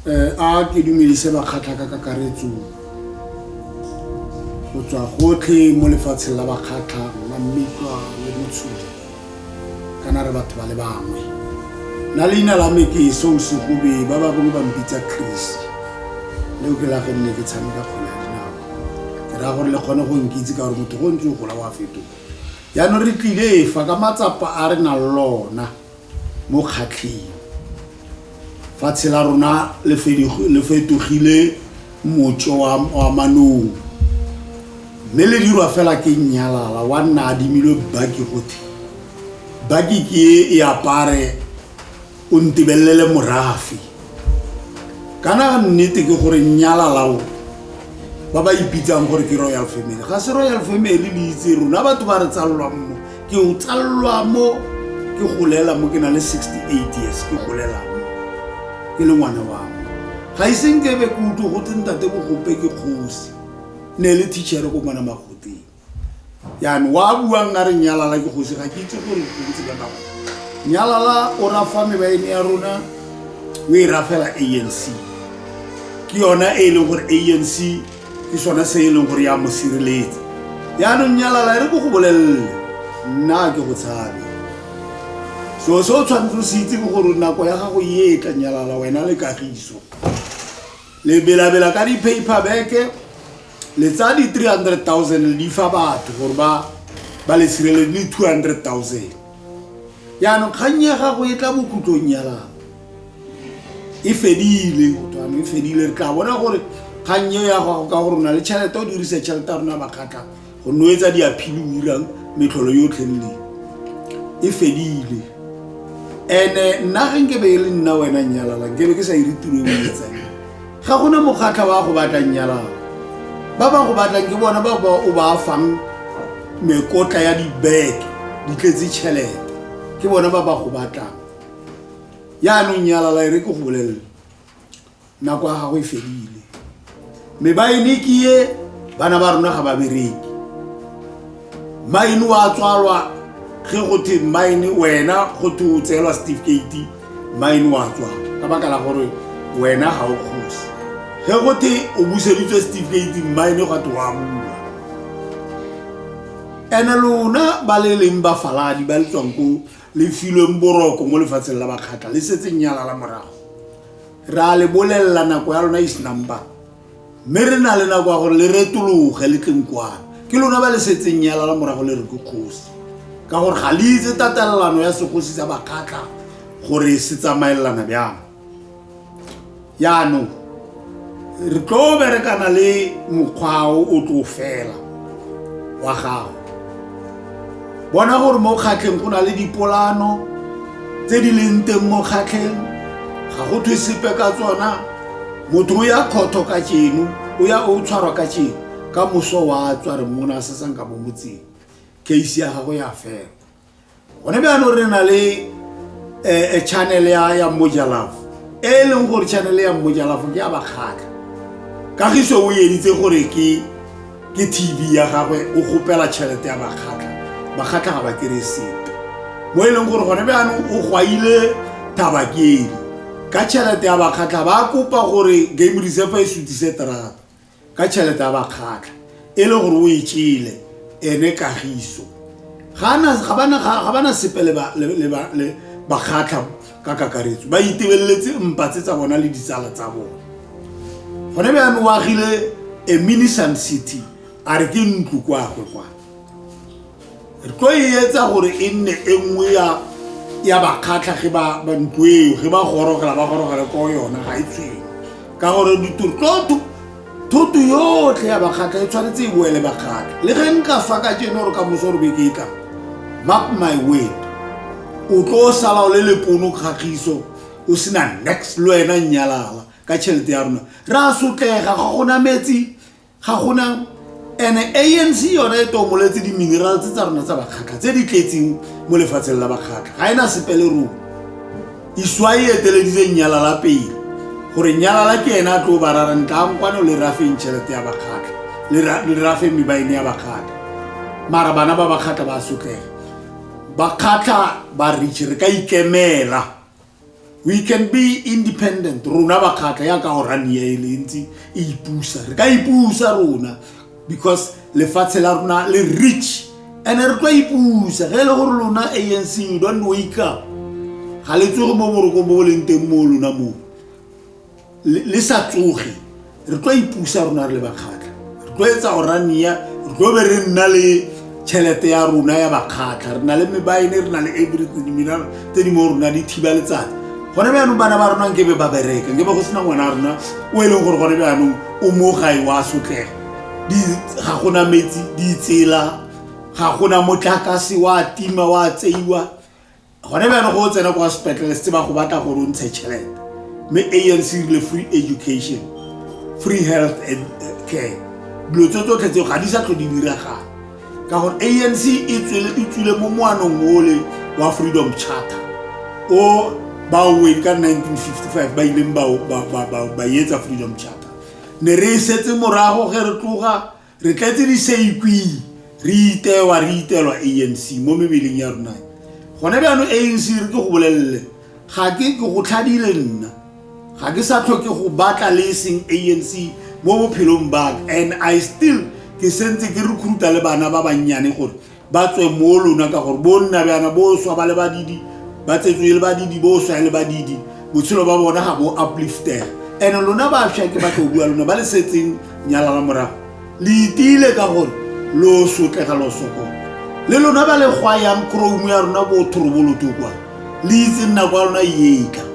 a ke dumedise bakgatla ka kakaretso go tswa gotlhe mo lefatsheng la bakgatla Mamitwa le Motshodi kana re batho ba le bangwe na leina la me ke Sosegobe ba ba bongwe ba mpitsa Chris leo ke la ge nne ke tshameka kgona dinao ke ra gore le kgone go nkitse ka gore motho go ntse go la wa fetoga yaanong re tlile fa ka matsapa a re na lona mo kgatlheng fatshe la rona le fetogile motso wa manong mme le dirwa fela ke Nyalala wa nna adimilwe baki gothe baki ke e apare o ntebelele morafi kana nnete ke gore Nyalala o ba ba ipitsang gore ke royal family ga se royal family le itse rona batho ba re tsallwa mo ke o tsallwa mo ke golela mo ke na le 68 years ke golela mo ke le ngwana wa mo ga iseng ke be kutu go tsentate go gope ke kgosi ne le teacher go mana magoteng yana wa buang a re Nyalala ke kgosi ga ke itse gore go ntse ka nako Nyalala o rafa mebaene ya rona o e rafela ANC ke yona e leng gore ANC ke sona se e leng gore ya mo sireletsa yaanong Nyalala re go go bolelle nna ke go tshabe so tshwanetse o se itse ke gore nako ya gago e tla Nyalala wena le Kagiso le bela ka di-paperback le tsa di 300,000 di fa batho gore ba le sireletse le 200,000 yaanong kgang ya gago e tla bokutlong Nyalala e fedile re tla bona gore kgang eo ya gago ka gore o na le tšhelete o dirise tšhelete ya rona bakgatla go noetsa diaphili o irang metlholo yotlheleleng e fedile ene nna ge nke be e le nna wena Nyalala nke be ke sa ire tiro e o etsang ga gona mokgatlha wa go batlang Nyalala ba ba go batlang ke bona ba o ba fang mekotla ya dibeke di tletse tšhelete ke bona ba ba go batlang yaanong Nyalala e re ke go bolelle nako ya gago e fedile mebaene ke ye bana ba rona ga ba bereki maine wa tswalwa ge go the maine wena go the o tseelwa certificate maine wa tswa ka baka la gore wena ga o kgosi ge go the o buseditswe certificate maine go the wa bula ene lona ba le leng ba faladi ba le tswang ko le filweng boroko mo lefatsheng la bakgatla le setse Nyalala morago ra le bolella nako ya lona is number mme re na le nako ya gore le retologe le tleng kwana ke lona ba le setseng Nyalala morago le re ke kgosi ka gore ga le itse tatelelano ya segosi sa bakgatla gore se tsamaelana bjang yaanong re tlo berekana le mokgwa o tlo fela wa gago bona gore mo kgatlheng go na le dipolano tse di leng teng mo kgatlheng ga go thwe sepe ka tsona motho o ya khotho ka tšeno o ya o tshwarwa ka tšeno ka moso wa tswa re mona se sang ka mo motseng case ya gago ya fela gone bjano re na le channel ya Mojalafo e leng gore channel ya Mojalafo ke ya bakgatla Kagiso o editse gore ke TV ya gagwe o gopela tšhelete ya bakgatla ga ba kere sepe mo e leng gore gone bjano o gwaile Tabakedi ka tšhelete ya bakgatla ba kopa gore game reserve e sutise terata ka tšhelete ya bakgatla e le gore o e tšele ene Kagiso ga bana sepe le bakgatla ka kakaretso ba itebeletse mpatse tsa bona le ditsala tsa bona gone bjano o agile a mini Sun City a re ke ntlo kwagwe kwa re tlo e etsa gore e nne e nngwe ya bakgatla ge ba ntlo eo ge ba gorogela ko yona ga e tshwenye ka gore thoto yotlhe ya bakgatla e tshwanetse e boele bakgatla le ge nka fa ka tšene gore ka moso gore beke e tla mark my word o tlo sala o le lepono Kagiso o sena next le wena Nyalala ka tšhelete ya rona ra sotlega ga gona metsi ga gona ene ANC yona e tomoletse di-minerals tsa rona tsa bakgatla tse di tletseng mo lefatsheng la bakgatla ga ena sepele rona iswa e eteleditse Nyalala pele gore Nyalala ke ena a tlo ba rarang tlankwane o le rafeng tšhelete ya bakgatla le rafeng mebaene ya bakgatla mara bana ba bakgatla ba sotlega bakgatla ba reach re ka ikemela we can be independent rona ba khatla ya ka orania ile ntsi ipusa re ka ipusa rona because le fatshe la rona le rich and re tlo ipusa ge le gore lona ANC you don't wake up ga le tsoge mo boroko bo leng teng mo lona mo le sa tsoge re tlo ipusa rona re le ba khatla re tlo etsa orania re tlo be re nna le chelete ya rona ya ba khatla re na le mebaine re na le everything mina te di mo rona di thiba letsatsi gone be anu bana ba rona nke be ba bereka nke be go sena ngwana rona o e leng gore gone be anu o mo gae wa sotlega di ga gona metsi di tsela ga gona motlakase wa tima wa tseiwa gone be anu go tsena kwa hospital se ba go batla go ntshe chelete me ANC le free education free health and care dilo tsotlhe tseo ga di sa tlo di diraga ka gore ANC e tswile mo moanong ole wa freedom charter o ba win ka 1955 ba ile ba yetsa freedom charter ne re setse morago ge re tloga re tletse di seikwi re itelwa ANC mo mebeleng ya rona gone be ano ANC re ke go bolelle ga ke go tlhadile nna ga ke sa tlhoke go batla le seng ANC mo bophelong ba and I still ke sentse ke recruita le bana ba bannyane gore ba tswe mo lona ka gore bo nna bana bo swa ba le badidi ba tsetswe le badidi bo swa le badidi botshelo ba bona ga bo uplifter and lona ba sha ke ba tlo bua lona ba le setseng nyala la morago le itile ka gore lo sotlega lo soko le lona ba le gwayang chrome ya rona bo thoroboloto kwa le itse nna kwa lona yeka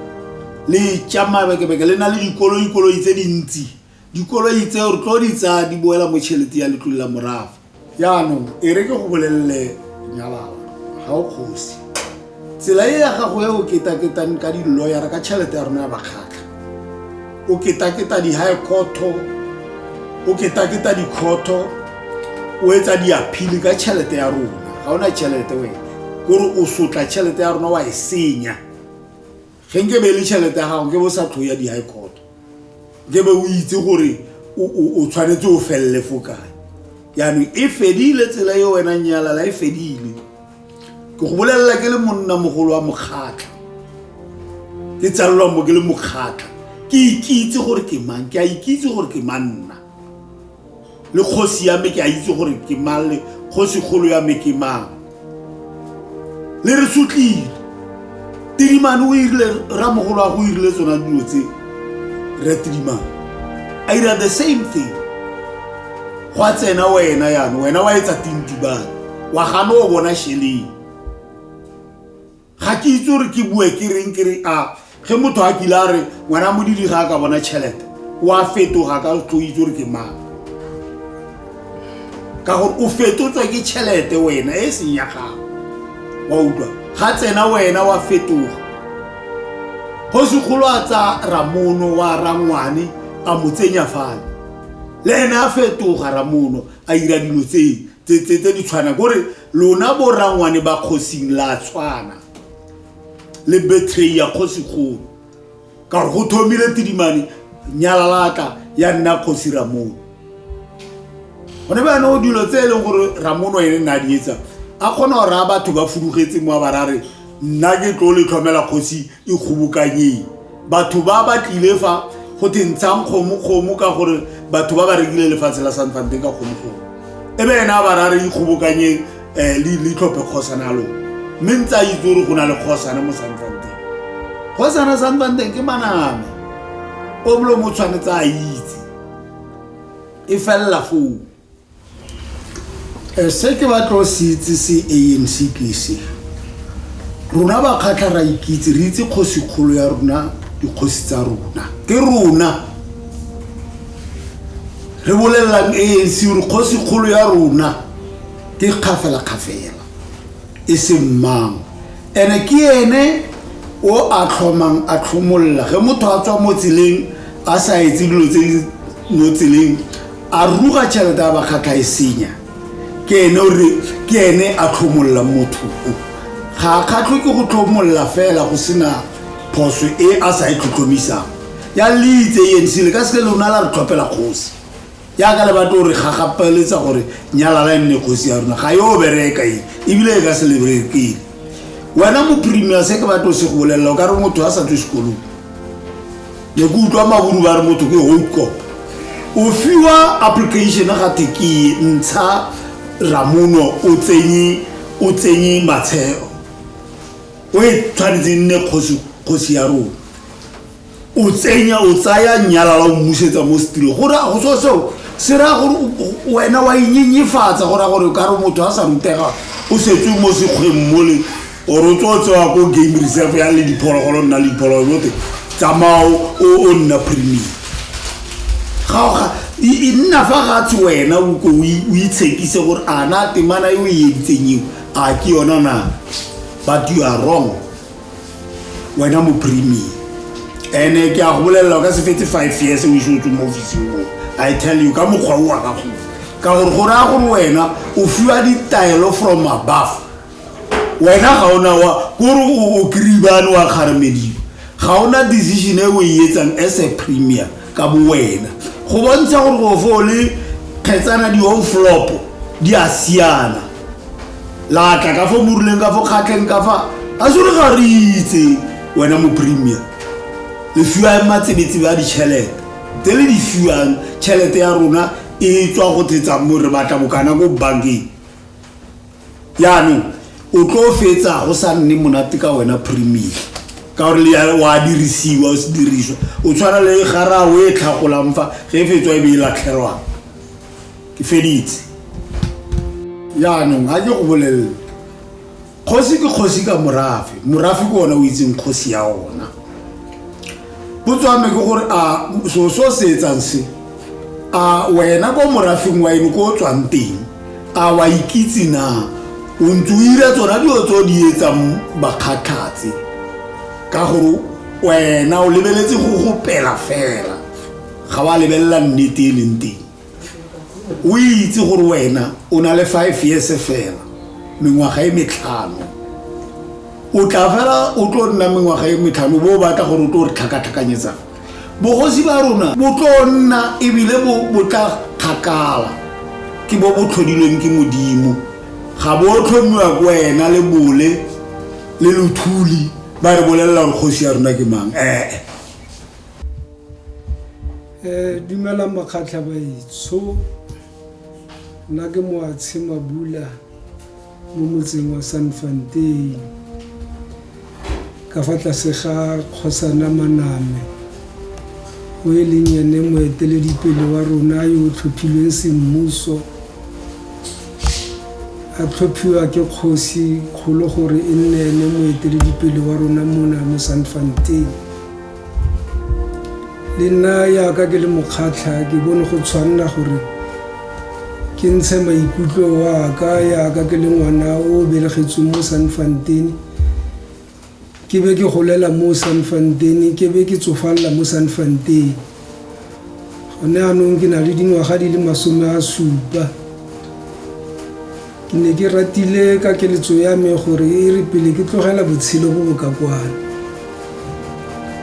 le chama beke le na le dikolo itse dintsi dikolo itse re tlo di tsa di boela mo chelete ya letlo la morago ya no e re ke go bolelle nyala ga o khosi tsela e ya gago ya o ketaketang ka di lawyer ka chelete ya rona ya bakhatla o ketaketa di high court o ketaketa di court o etsa di appeal ka chelete ya rona ga ona chelete we gore o sotla chelete ya rona wa e senya genge be le chelete ga o ke bo sa tloya di high court ke be o itse gore o tshwanetse o felle fokae yani e fedile tsela yo wena nyala la e fedile ke go bolella ke le monna mogolo wa mokhatla ke tsallwa mo ke le mokhatla ke ikitse gore ke mang ke a ikitse gore ke manna le khosi ya me ke a itse gore ke mang le khosi kholo ya me ke mang le re sutlile Tidimane o irile ra mogolo wa go irile tsona dilo tse re Tidimane a ira the same thing wa tsena wena yana wena wa etsa tintibane wa gana o bona sheleng ga ke itse gore ke bue ke reng ke re a ge motho a kila re ngwana modidi ga ka bona chelete wa fetoga ka tlo itse gore ke mang ka gore o fetotswa ke chelete wena e seng ya gago wa utlwa ga tsena wena wa fetoga go se kholo a tsa Ramono wa Rangwane a motsenya fane le ena a fetoga Ramono a ira dilo tse di tshwana gore lona bo Rangwane ba khosing la tshwana le betray ya khosi kholo ka go thomile Tidimane nyala lata ya nna khosi Ramono bona ba no dilo tse le gore Ramono ene na di etsa a khona gore a batho ba fudugetse mo ba rare nna ke tlo le tlhomela khosi e khubukanye batho ba tlile fa go tentshang khomo ka gore batho ba ba rekile lefatshe la Sanfante ka khomo ebe ena ba rare e khubukanye le tlhope khosana lo mentsa itse go na le khosana mo Sanfante khosana Sanfante ke maname o blo mo tshwanetse a itse e fella fo se ke ba tlo se itse se ANC ke se rona ba khatla ra ikitse re itse khosi kholo ya rona di khosi tsa rona ke rona re bolellang ANC re khosi kholo ya rona ke khafela e se mang ene ke ene o a tlhomang a tlhomolla ge motho a tswa mo tseleng a sa etse dilo tse mo tseleng a ruga tšhelete ya ba khatla e senya ke ene a tlhomolla motho ga khatlo ke go tlhomolla fela go sena phoso e a sa itlhotlomisa ya litse ANC le ka se lona la re tlhopela khosi ya ka le batho re ga gapeletsa gore nyala la nne khosi ya rona ga yo bereka e bile ka celebrate wena mo premier se ke batho se go bolela ka re motho a sa tswe sekolong le go utlwa maburu ba re motho ke hold cop o fiwa application ga teki ntsha ramuno o tsenyi matsheo o e tshwanetse nne khosi ya rona o tsaya nyala la o musetsa mo stilo gore go so se ra gore wena wa inyenyefatsa gore ka re motho a sa rutega o setse mo sekgweng mole o rotsotsa go game reserve ya le diphologolo nna le diphologolo tse tsamao o nna premier ga nna fa ga tse wena o itshekise gore ana temana yo e etseng a ke yona na but you are wrong wena mo premier ene ke a go bolela ka se fetse 5 years o isotse mo office mo I tell you ka mokgwa o wa ka gore a gore wena o fiwa ditaelo from above wena ga ona wa gore o kribane wa kharamedi ga ona decision e o e etsang as a premier ka bo wena go bontsha gore go fole khetsana di on flop di a siana la tla ka fo muruleng ka fo khatleng ka fa a sure ga re itse wena mo premier le fiwa matsebetsi ba di chelete tele di fiwang chelete ya rona e tswa go tsetsa mo re batla bokana go bankeng yani o tlo fetsa go sa nne monate ka wena premier ka gore le wa dirisiwa o se diriswa o tshwana le gara o e tlhagola mfa ge fetswa e be e latlhelwa ke feditse yani ga ke go bolelle kgosi ka morafi ko ona o itseng kgosi ya ona botswame ke gore a so se etsang se a wena go morafing wa eno go tswang teng a wa ikitse na o ntse o ira tsona dio tso di etsang bakgathatse ka gore wena o lebeletse go pela fela ga wa lebella nnete e leng teng o itse gore wena o na le 5 years fela mengwaga e metlhano o tla fela o tlo nna mengwaga e metlhano bo batla gore o tlo re tlhakatlhakanyetsa bogosi ba rona bo tlo nna ebile bo tla kgakala ke bo tlhodilweng ke modimo ga bo tlhomiwa ke wena le bole le luthuli ba re bolelela gore kgosi ya rona ke mang dumelang bakgatlha baitsho nna ke Moatshe Mabula mo motseng wa Sanfontein ka fa tlase ga Kgosana Maname o e leng ene moeteledipele wa rona yo tlhophilweng semmuso a tlhophiwa ke kgosi kgolo gore e nne ene moeteledipele wa rona mona mo Sanfontein le nna yaka ke le mokgatlha ke bone go tshwanela gore ke ntshe maikutlo wa ka yaka ke le ngwana o belegetsweng mo Sanfontein ke be ke golela mo Sanfontein ke be ke tsofalla mo Sanfontein gone anong ke na le dingwaga di le 17 ke ne ke ratile ka keletso ya me gore e re pele ke tlogela botshelo bo boka kwana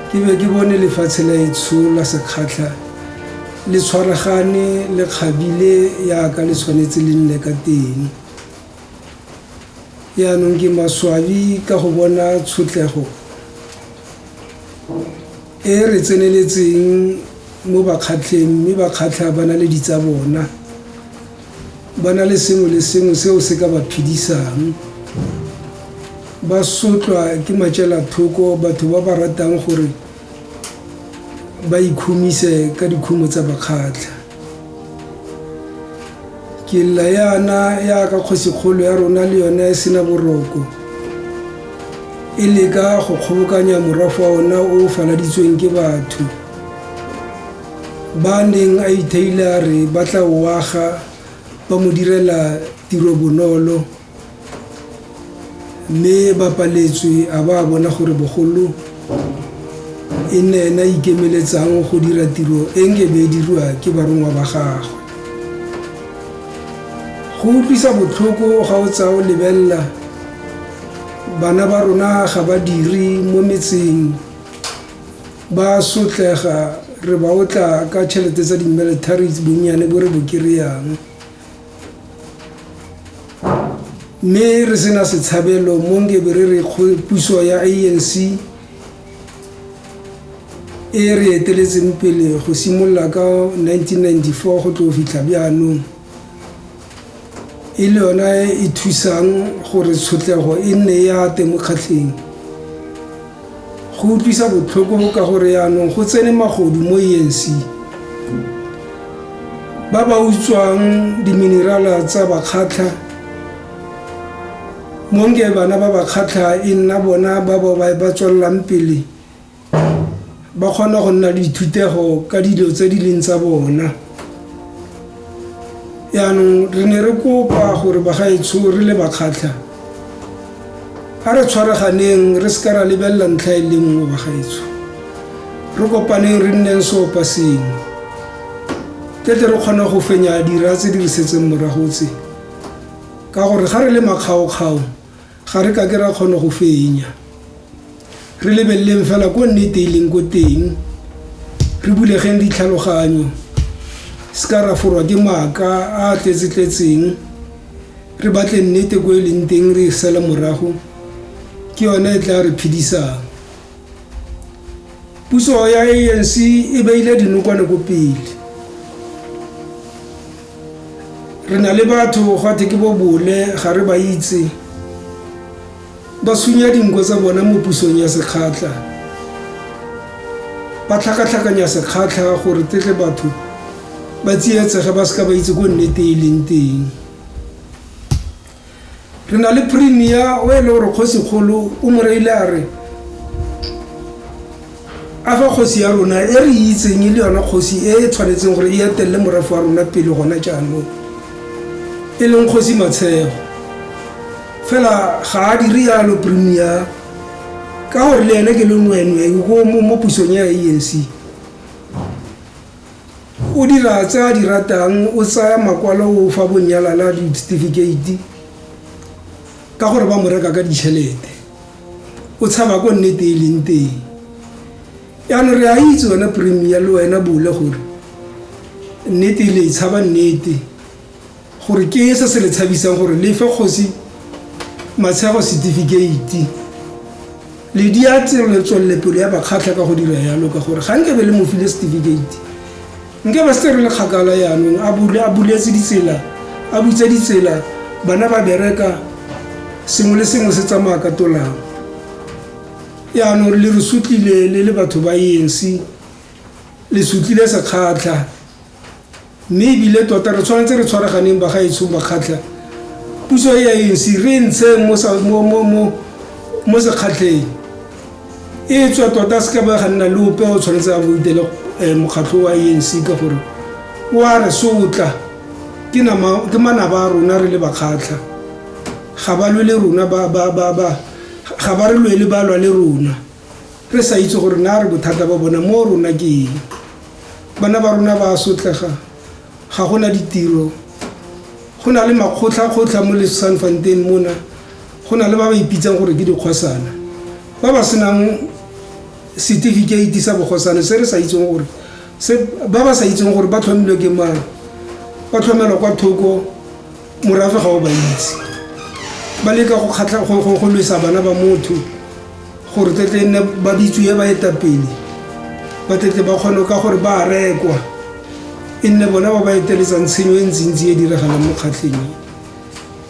ke be ke bone lefatshe la etsho la sekgatlha le tshwaragane le kgabile yaka le tshwanetse le nne ka teng yaanong ke maswabi ka go bona tshotlego e re tseneletseng mo bakgatlheng mme bakgatlha ba na le ditsa bona ba na le sengwe le sengwe seo se ka ba phedisang ba sotlwa ke matšela thoko batho ba ba ratang gore ba ikhumise ka dikhumo tsa bakgatlha ke la yana ya ka kgosikgolo ya rona le yona e sena boroko e leka go kgobokanya morafe wa ona o faladitsweng ke batho ba neng a itheile re ba tla o aga ba mo direla tiro bonolo mme ba paletswe a ba bona gore bogolo e nne ena ikemeletsang go dira tiro e nke be dirwa ke barongwa ba gagwe go utlwisa botlhoko ga o tsa o lebella bana ba rona ga ba dire mo metseng ba sotlega re ba otla ka tšhelete tsa di-militaries bonnyane bo re bo kry-ang mme re sena setshabelo mo nkebe re puso ya ANC e re eteletseng pele go simolola ka 1994 go tlo fitlha bjaanong e le yona e thusang gore tshotlego e nne ya temokgatlheng go utlwisa botlhoko ka gore yaanong go tsene magodu mo ANC ba ba utswang diminerala tsa bakgatlha monge bana ba bakgatlha e nna bona ba ba tswelelang pele ba kgona go nna le dithutego ka dilo tse di leng tsa bona yaanong re ne re kopa gore bagaetsho re le bakgatlha a re tshwaraganeng re se ka ra lebelela ntlha e le nngwe bagaetsho re kopaneng re nneng seopa sengwe tle re kgona go fenya dira tse di re setseng morago tse ka gore ga re le makgaokgao ga re ka ke ra kgona go fenya re lebeleleng fela ko nnete e leng ko teng re bulegeng ditlhaloganyo se ka ra forwa ke maaka a tletse-tletseng re batle nnete ko e leng teng re sala morago ke yone e tla re phedisang puso ya ANC e beile dinokwane ko pele re na le batho gate ke bo bole ga re ba itse ba sunya dinko tsa bona mo pusong ya sekgatlha ba tlhakatlhakanya sekgatlha gore tetle batho ba tsietsege ba se ka ba itse ko nnete e leng teng re na le premier o e le gore kgosikgolo o mo reile a re a fa kgosi ya rona e re itseng e le yona kgosi e tshwanetseng gore e etelele morafe wa rona pele gona jaanong e leng kgosi Matshego fela ga a dire yalo premier ka gore le ene ke le nwenwe go mo pusong ya ANC o dira tsa di ratang o tsaya makwalo o fa bonyalala di certificate ka gore ba mo reka ka ditšhelete o tshaba go nnete e leng teng yaanong re a itse wena premier le wena bole gore nnete le tshaba nnete gore ke se le tshabisang gore le fe kgosi Matshego certificate le diatse le tswelle pele ya bakgatlha ka go dira yalo ka gore ga nke be le mo file certificate nke ba se re le kgakala yaanong a buletse ditsela a butse ditsela bana ba bereka sengwe le sengwe se tsamaya ka tolang yaanong le re sutlile le batho ba ANC le sutlile sekgatlha mme ebile tota re tshwanetse re tshwaraganeng bagaetsho bakgatlha puso ya ANC re ntse mo sekgatlheng e tswa tota se ka ba ga nna le ope o tshwanetse a boitele mokgatlho wa ANC ka gore wa re sotla ke manaba a rona re le bakgatlha ga ba lwe le rona ga ba re lwele ba lwa le rona re sa itse gore na re bothata ba bona mo rona ke eng bana ba rona ba sotlega ga gona ditiro go na le makgotla mo le Sanfontein mona go na le ba ba ipitsang gore ke dikgosana ba ba senang certificate sa bogosana se re sa itseng gore ba ba sa itseng gore ba tlhomilwe ke mang ba tlhomelwa kwa thoko morafe ga o ba itse ba leka go lwesa bana ba motho gore tetle nne ba bitswe ba etapele ba tetle ba kgone ka gore ba rekwa e nne bona ba ba eteletsang tshenyo e ntsintsi e diragalang mo kgatlheng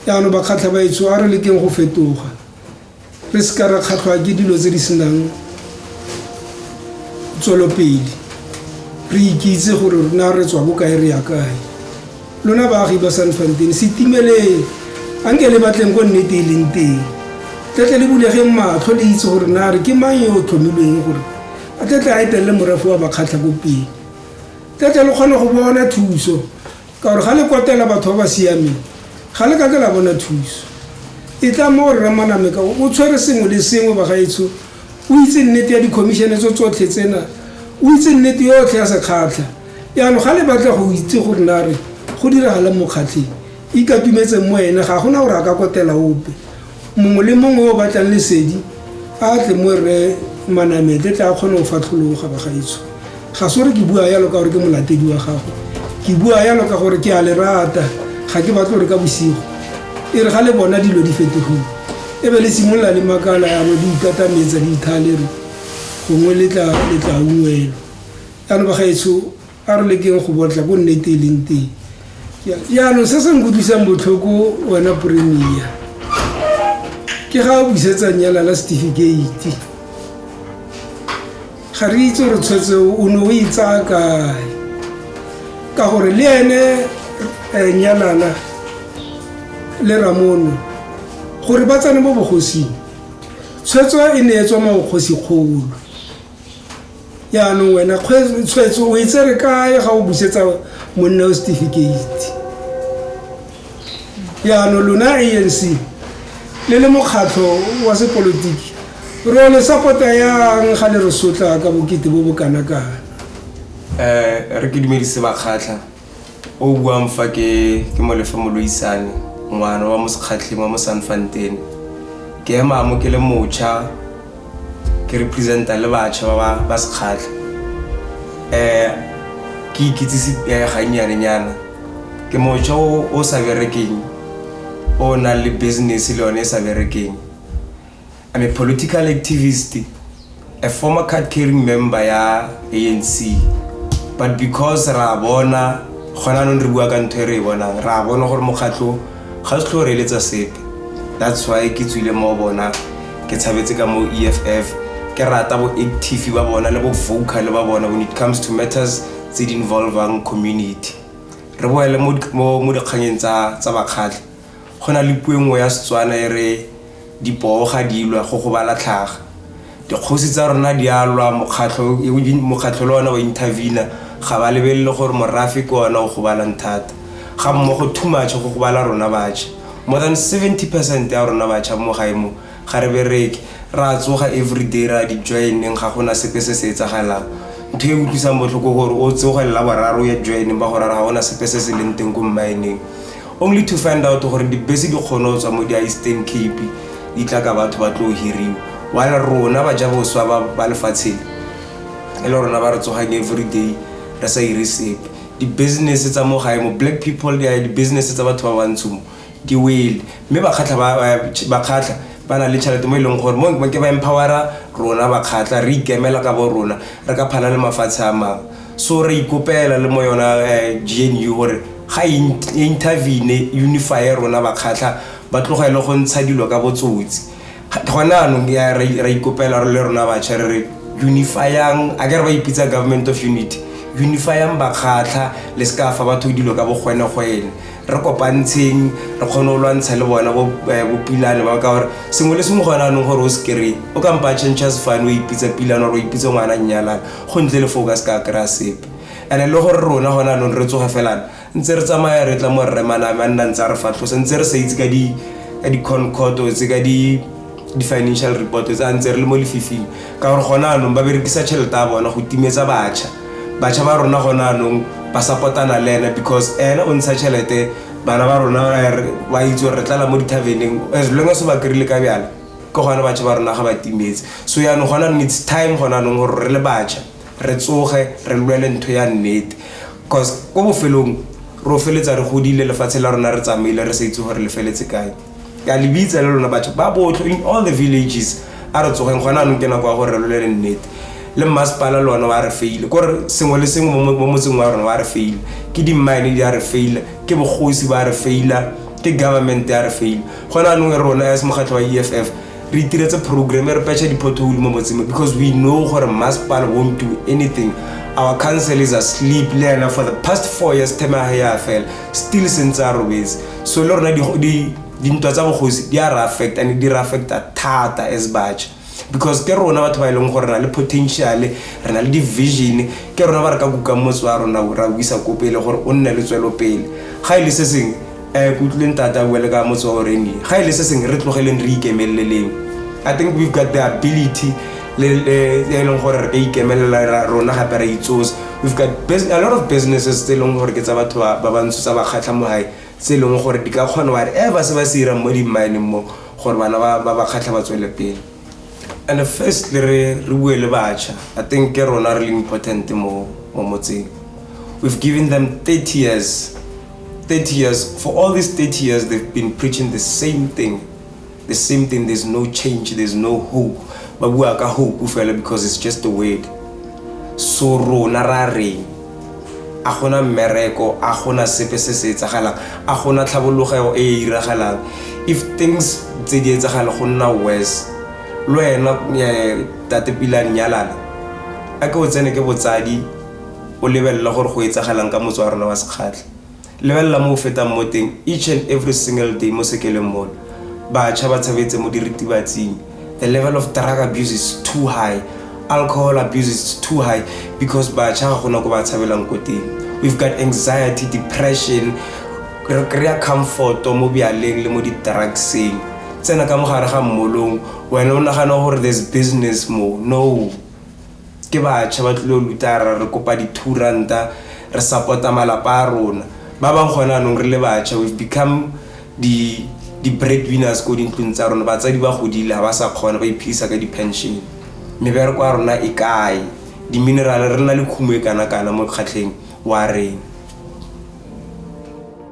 yaanong bakgatlha ba etso a re lekeng go fetoga re se ka ra kgatlhwa ke dilo tse di senang tswelopele re ikitse gore rona re tswa bokae re ya kae lona baagi ba Sanfontein setimeleng anke le batleng go nnete e leng teng tetle le bulegeng matlho le itse gore na re ke mang yo o tlhomilweng gore a tetle a etelele morafe wa bakgatlha ko pele tetle le kgone go bona thuso ka gore ga le kotela batho ba ba siameng ga le ka ke la bona thuso e tla mo re ramaname ka o tshwere sengwe le sengwe bagaetsho o itse nnete ya di-commissione tso tsotlhe tsena o itse nnete yotlhe ya sekgatlha yaanong ga le batla go itse gore na re go diragala mo kgatlheng ikatumetseng mo ene ga gona gore a ka kotela ope mongwe le mongwe o batlang lesedi a tle mo re manamete tla a kgone go fatlhologa bagaetsho ga se gore ke bua yalo ka gore ke molatedi wa gago ke bua yalo ka gore ke a le rata ga ke batle gore ka bosigo e re ga le bona dilo di fetogile e be le simolola le makala yano di ikatametsa di ithale re gongwe le tla ungwelwa yaanong bagaetsho a re lekeng go botla ko nnete e leng teng yaanong se se nkutlwisang botlhoko wena Premier ke ga o busetsa nyalala certificate ga re itse re tshwetse o ne o itsaya kae ka gore le ene nyalala le Ramono gore ba tsane mo bogosing tshwetso e ne etswa mo bogosikgolo yaanong wena tshwetso o itse re kae ga o busetsa monna o certificate yaanong lona ANC le le mokgatlho wa sepolotiki re le support-a yang ga le re sotla ka bokete bo bokanakana re ke dumedise bakgatlha o buang fa ke Molefa Moloisane ngwana wa mosekgatlheng wa mo Sanfontein ke ema mo ke le motšha ke representa le batšha ba sekgatlha ke ikitsisi gannyane ke motšha o sa berekeng o na le business le yone e sa berekeng. I'm a political activist, a former card-carrying member ya ANC, but because ra bona gona no re bua ka ntho e re bona ra bona gore mokgatlo ga se tlo re letsa sepe. That's why ke tswile mo bona ke tshabetse ka mo EFF ke rata bo active ba bona le bo vocal ba bona when it comes to matters tse di involving community. Re boele mo dikganyeng tsa bakgatlha gona le puengwe ya Setswana e re dipoo ga di lwa go bala tlhaga dikgosi tsa rona di alwa mokgatlo le ona wa intervene ga ba lebelle gore morafi ko ona go bala nthata ga mmogo too much go bala rona batšha more than 70% ya rona batšha mo gaemo ga re bereke ra tsoga everyday ra di joineng ga gona sepe se se etsagalang ntho e utlwisang botlhoko gore o tsoga la boraro ya joining ba gore ga gona sepe se se leng teng go mining only to find out gore di bese di kgona tswa mo di Eastern Cape di tla ka batho ba tlo hiriwa wala rona ba ja boswa ba lefatsheng e le rona ba re tsogang everyday re sa receive di business tsa mo gae mo black people di business tsa batho ba bantsho di wele mme ba khatla ba na le tšhelete mo ileng gore mo ke ba empowera rona ba khatla re ikemela ka bo rona re ka phala le mafatshe a mang so re ikopela le mo yona GNU gore ga intervene unify rona ba khatla ba tlogela go ntsha dilo ka botsotsi gona no ya re ikopela le rona ba tšha re unifyang a ke re ba ipitsa government of unity unifyang ba khatla le ska fa batho dilo ka bogwene re kopantsheng re kgone go lwantsha le bona bo pilane ba ka gore sengwe le sengwe gona no gore o skere o ka mpa changes fan o ipitsa pilane o ipitsa ngwana nyalana go ntle le focus ka kra sepe ene le gore rona gona no re tsoga felana ntse re tsamaya re tla mo re manna ntse re fatlosa ntse re sa itse ka di concord o tse ka di financial report tsa ntse re le mo lefifing ka gore gona no ba berekisa tšhelete a bona go timetsa batšha ba rona gona no ba supportana le ena because ena o ntsha tšhelete bana ba rona ba itse re tlala mo dithaveneng as long as ba krile ka bjala ke gona batšha ba rona ga ba timetse so ya no gona it's time gona no gore re le batšha re tsoge re lwele ntho ya nnete because go bofelong ro feletsa re godile lefatshe la rona re tsamaile re sa itse gore le feletse kae ya lebitsa le lona batho ba botho in all the villages a re tsogeng gona no kena kwa gore re lwele nnete le masepala le ona wa re faile gore sengwe le sengwe mo motseng wa rona wa re faile ke di mine di a re faile ke bogosi ba re faila ke government ya re faile gona no rona as mokgatlho wa EFF re itiretse program re patcha di pothole mo motseng because we know gore masepala won't do anything. Our council is asleep learner for the past 4 years tema ya fell still since our ways so le rona di ntwa tsa bogosi di a affect and di affecta thata as batch because ke rona batho ba ileng gore na le potential re na le division ke rona ba re ka kuka motse wa rona ra buisa ko pele gore o nne le tswelo pele ga ile se seng kutleng tata wele ka motse wa reni ga ile se seng re tlogeleng re ikemeleleng. I think we've got the ability le gore re ikemelela rona gape re itsosa we've got a lot of businesses tse leng gore ke tsa batho ba bantsho tsa ba khatla mo hae tse leng gore di ka kgona whatever se ba se ira mo di mine mo gore bana ba khatla ba tswele pele. And first re bue le batšha I think ke rona really important mo motseng we've given them 30 years 30 years, for all these 30 years, they've been preaching the same thing. The same thing, there's no change, there's no hope. But we are hope because it's just a word. So rona ra reng. A gona mmereko, a gona sepe se se etsagalang, a gona tlhabologelo e iragalang. If things tse di etsagala go nna worse, lo ena tate Pila Nyalala a ke o tsene ke botsadi o lebella gore go etsagalang ka motse wa rona wa sekgatlhe. Lebella mo feta mo teng each and every single day mo sekeleng mo ba tšha ba tshabetse mo diritibatsing. The level of drug abuse is too high, alcohol abuse is too high because ba tšha ga gona go ba tshabelang ko teng. We've got anxiety, depression, re comfort mo bialeng le mo di drugseng. Tsena ka mogare ga mmolong wena o nagana gore there's business mo. No, ke ba tšha ba tlilo lutara re kopa di R2 re supporta malapa a rona. Ba bang gona nong re le batšha, we've become the breadwinners ko dintlong tsa rona. Batsadi ba godile ba sa kgona ba iphisa ka di pension. Mebereko a rona e kae? Di mineral re na le khumo e kana mo kgatlheng wa reng.